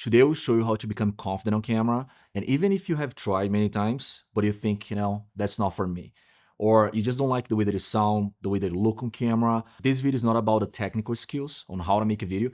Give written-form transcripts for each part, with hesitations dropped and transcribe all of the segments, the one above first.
Today we'll show you how to become confident on camera. And even if you have tried many times, but you think, that's not for me, or you just don't like the way that you sound, the way that you look on camera, this video is not about the technical skills on how to make a video,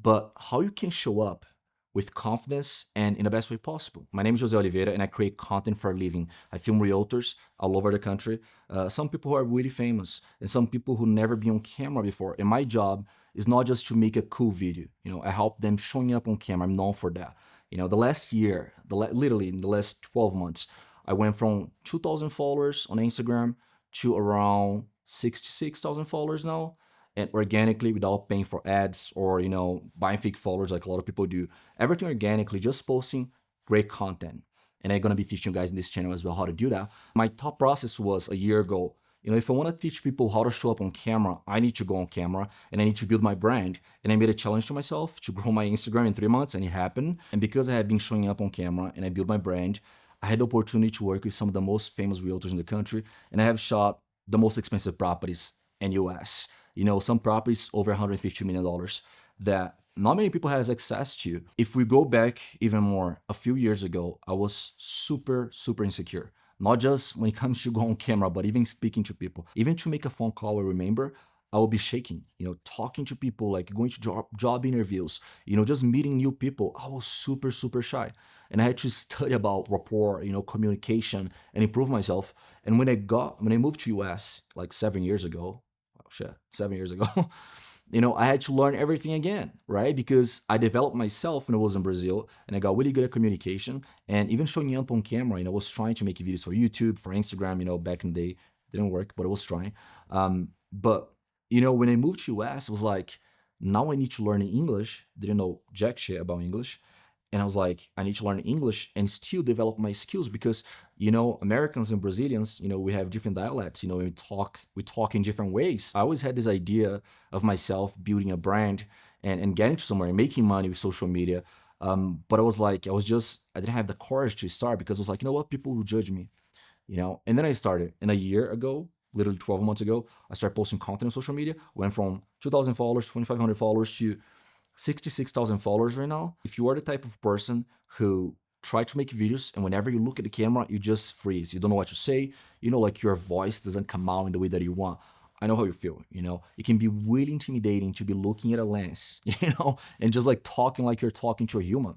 but how you can show up with confidence and in the best way possible. My name is Jose Oliveira and I create content for a living. I film realtors all over the country, some people who are really famous and some people who never been on camera before. And my job is not just to make a cool video. I help them showing up on camera. I'm known for that. The last year, literally in the last 12 months, I went from 2,000 followers on Instagram to around 66,000 followers now, and organically without paying for ads or buying fake followers like a lot of people do. Everything organically, just posting great content. And I'm gonna be teaching you guys in this channel as well how to do that. My thought process was a year ago, if I want to teach people how to show up on camera, I need to go on camera and I need to build my brand. And I made a challenge to myself to grow my Instagram in 3 months, and it happened. And because I had been showing up on camera and I built my brand, I had the opportunity to work with some of the most famous realtors in the country, and I have shot the most expensive properties in US. Some properties over $150 million that not many people has access to. If we go back even more, a few years ago, I was super, super insecure. Not just when it comes to go on camera, but even speaking to people. Even to make a phone call, I remember I will be shaking, talking to people, like going to job interviews, just meeting new people. I was super, super shy. And I had to study about rapport, communication and improve myself. And when I moved to US like 7 years ago, oh shit, 7 years ago, I had to learn everything again, right? Because I developed myself when I was in Brazil and I got really good at communication and even showing up on camera. I was trying to make videos for YouTube, for Instagram, back in the day. Didn't work, but I was trying. But when I moved to US, it was like, now I need to learn English. Didn't know jack shit about English. And I was like, I need to learn English and still develop my skills because, Americans and Brazilians, we have different dialects, we talk in different ways. I always had this idea of myself building a brand and getting to somewhere and making money with social media. But I was like, I didn't have the courage to start because I was like, what, people will judge me, And then I started, and a year ago, literally 12 months ago, I started posting content on social media, went from 2,000 followers, 2,500 followers to 66,000 followers right now. If you are the type of person who try to make videos and whenever you look at the camera, you just freeze. You don't know what to say. Like your voice doesn't come out in the way that you want. I know how you feel, It can be really intimidating to be looking at a lens, and just like talking like you're talking to a human.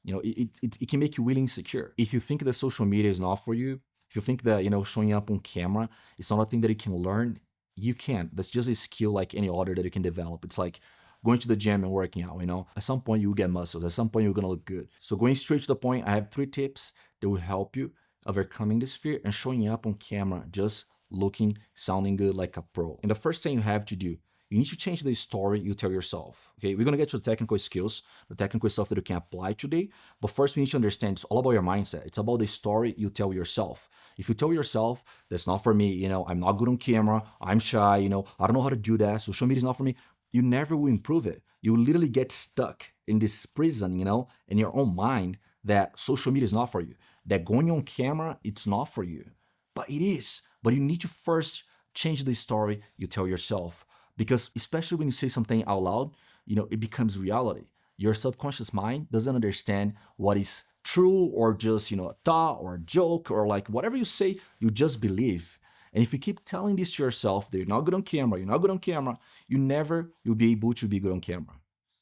It can make you really insecure. If you think that social media is not for you, if you think that, showing up on camera is not a thing that you can learn, you can. That's just a skill like any other that you can develop. It's like going to the gym and working out, At some point you'll get muscles. At some point you're gonna look good. So going straight to the point, I have 3 tips that will help you overcoming this fear and showing up on camera, just looking, sounding good like a pro. And the first thing you have to do, you need to change the story you tell yourself. Okay, we're gonna get to the technical skills, the technical stuff that you can apply today. But first, we need to understand it's all about your mindset. It's about the story you tell yourself. If you tell yourself, that's not for me, I'm not good on camera, I'm shy, I don't know how to do that, social media is not for me, you never will improve it. You will literally get stuck in this prison, in your own mind that social media is not for you, that going on camera, it's not for you. But it is. But you need to first change the story you tell yourself. Because especially when you say something out loud, it becomes reality. Your subconscious mind doesn't understand what is true or just, a thought or a joke or like whatever you say, you just believe. And if you keep telling this to yourself that you're not good on camera, you never will be able to be good on camera.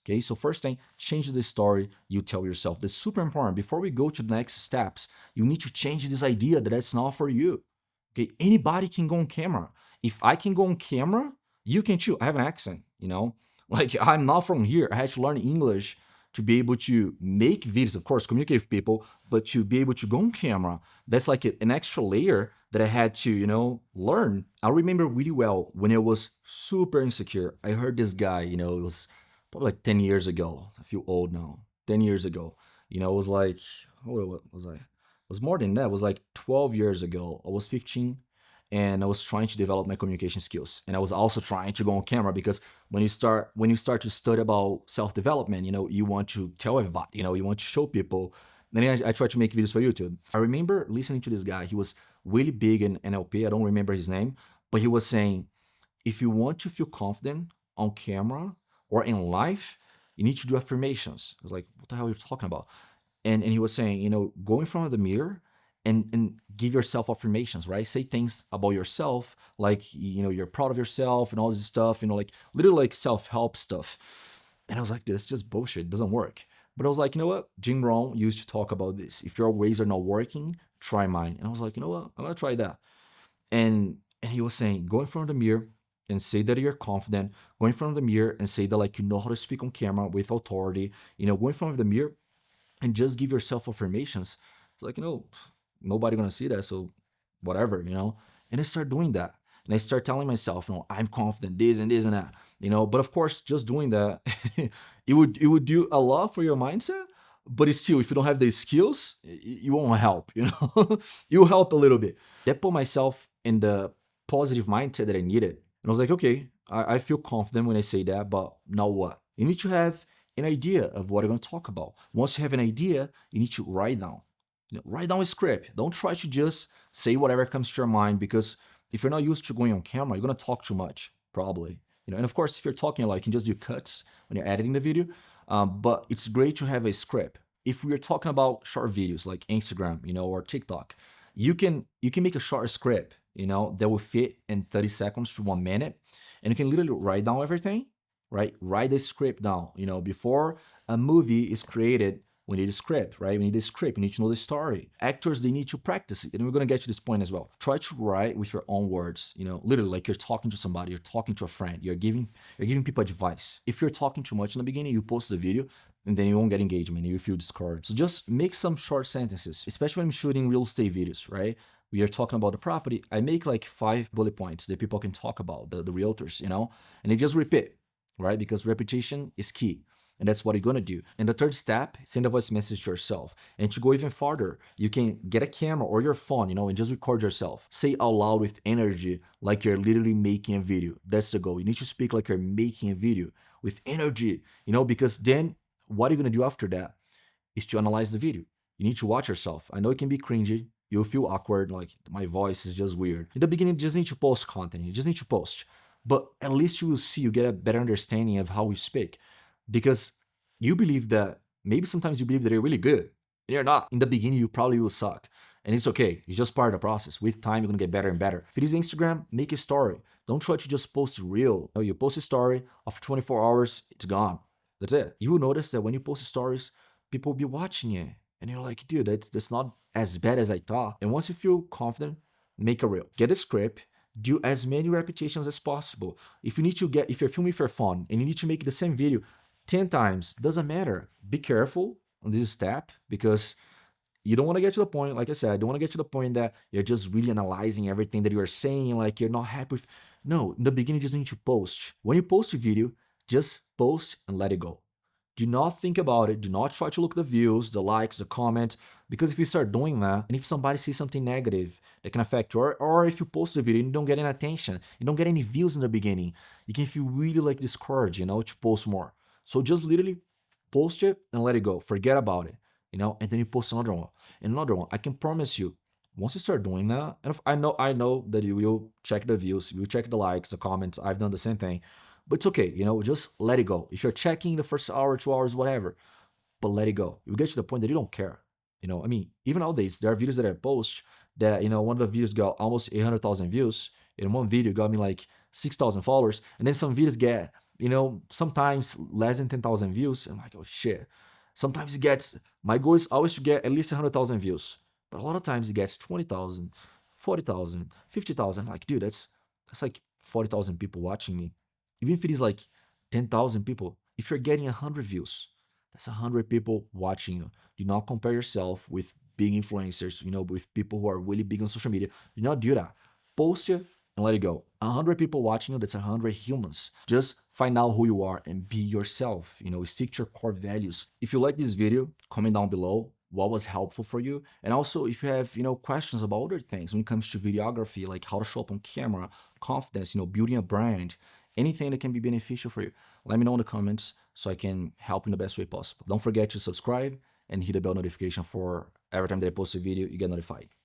Okay, so first thing, change the story you tell yourself. That's super important. Before we go to the next steps, you need to change this idea that that's not for you. Okay, anybody can go on camera. If I can go on camera, you can too. I have an accent, Like I'm not from here. I had to learn English to be able to make videos, of course, communicate with people, but to be able to go on camera, that's like an extra layer that I had to, learn. I remember really well when I was super insecure. I heard this guy, it was probably like 10 years ago. I feel old now. 10 years ago. It was like, what was I? It was more than that. It was like 12 years ago. I was 15 and I was trying to develop my communication skills. And I was also trying to go on camera because when you start to study about self-development, you want to tell everybody, you want to show people. Then I tried to make videos for YouTube. I remember listening to this guy. He was really big in NLP. I don't remember his name, but he was saying, if you want to feel confident on camera or in life, You need to do affirmations. I was like, what the hell are you talking about? And he was saying, go in front of the mirror and give yourself affirmations, right? Say things about yourself, like, you're proud of yourself and all this stuff, like literally like self-help stuff. And I was like, this is just bullshit. It doesn't work. But I was like, you know what? Jim Rohn used to talk about this. If your ways are not working, try mine. And I was like, you know what? I'm gonna try that. And he was saying, go in front of the mirror and say that you're confident. Go in front of the mirror and say that like you know how to speak on camera with authority. Go in front of the mirror and just give yourself affirmations. It's like, nobody gonna see that, so whatever. And I start doing that. And I start telling myself, I'm confident, this and this and that. But of course, just doing that, it would do a lot for your mindset. But it's still, if you don't have the skills, it won't help. It will help a little bit. That put myself in the positive mindset that I needed. And I was like, okay, I feel confident when I say that, but now what? You need to have an idea of what you're going to talk about. Once you have an idea, you need to write down. Write down a script. Don't try to just say whatever comes to your mind, because if you're not used to going on camera, you're going to talk too much, probably. And of course, if you're talking a lot, you can just do cuts when you're editing the video. But it's great to have a script. If we're talking about short videos like Instagram, or TikTok, you can make a short script, that will fit in 30 seconds to 1 minute, and you can literally write down everything, right? Write the script down. Before a movie is created, we need a script, right? We need a script. We need to know the story. Actors, they need to practice it. And we're going to get to this point as well. Try to write with your own words, literally like you're talking to somebody, you're talking to a friend, you're giving people advice. If you're talking too much in the beginning, you post the video and then you won't get engagement and you feel discouraged. So just make some short sentences, especially when I'm shooting real estate videos, right? We are talking about the property. I make like 5 bullet points that people can talk about, the realtors, and they just repeat, right? Because repetition is key. And that's what you're gonna do. And the third step, send a voice message to yourself. And to go even farther, you can get a camera or your phone, and just record yourself. Say out loud with energy, like you're literally making a video. That's the goal. You need to speak like you're making a video with energy, because then what are you gonna do after that is to analyze the video. You need to watch yourself. I know it can be cringy. You'll feel awkward, like my voice is just weird. In the beginning, you just need to post content. You just need to post. But at least you will see, you get a better understanding of how we speak. Because you believe that, maybe sometimes you believe that you're really good, and you're not. In the beginning, you probably will suck. And it's okay. It's just part of the process. With time, you're gonna get better and better. If it is Instagram, make a story. Don't try to just post a reel. No, you post a story, after 24 hours, it's gone. That's it. You will notice that when you post stories, people will be watching it. And you're like, dude, that's not as bad as I thought. And once you feel confident, make a reel. Get a script, do as many repetitions as possible. If you're filming with your phone and you need to make the same video 10 times, doesn't matter. Be careful on this step, because you don't want to get to the point, like I said, I don't want to get to the point that you're just really analyzing everything that you are saying, like you're not happy with. No, in the beginning, you just need to post. When you post a video, just post and let it go. Do not think about it. Do not try to look at the views, the likes, the comments, because if you start doing that, and if somebody sees something negative that can affect you, or if you post a video and you don't get any attention, you don't get any views in the beginning, you can feel really like discouraged, to post more. So just literally post it and let it go. Forget about it, and then you post another one and another one. I can promise you, once you start doing that, and I know that you will check the views, you will check the likes, the comments. I've done the same thing. But it's okay, just let it go. If you're checking the first hour, 2 hours, whatever, but let it go. You get to the point that you don't care. I mean, even nowadays, there are videos that I post that, one of the videos got almost 800,000 views. And one video got me like 6,000 followers. And then some videos get, sometimes less than 10,000 views. I'm like, oh shit. Sometimes it gets, my goal is always to get at least 100,000 views. But a lot of times it gets 20,000, 40,000, 50,000. Like, dude, that's like 40,000 people watching me. Even if it is like 10,000 people, if you're getting 100 views, that's 100 people watching you. Do not compare yourself with big influencers, with people who are really big on social media. Do not do that. Post it and let it go. 100 people watching you, that's 100 humans. Just find out who you are and be yourself. Stick to your core values. If you like this video, comment down below what was helpful for you. And also, if you have, questions about other things when it comes to videography, like how to show up on camera, confidence, building a brand, anything that can be beneficial for you, let me know in the comments so I can help in the best way possible. Don't forget to subscribe and hit the bell notification for every time that I post a video, you get notified.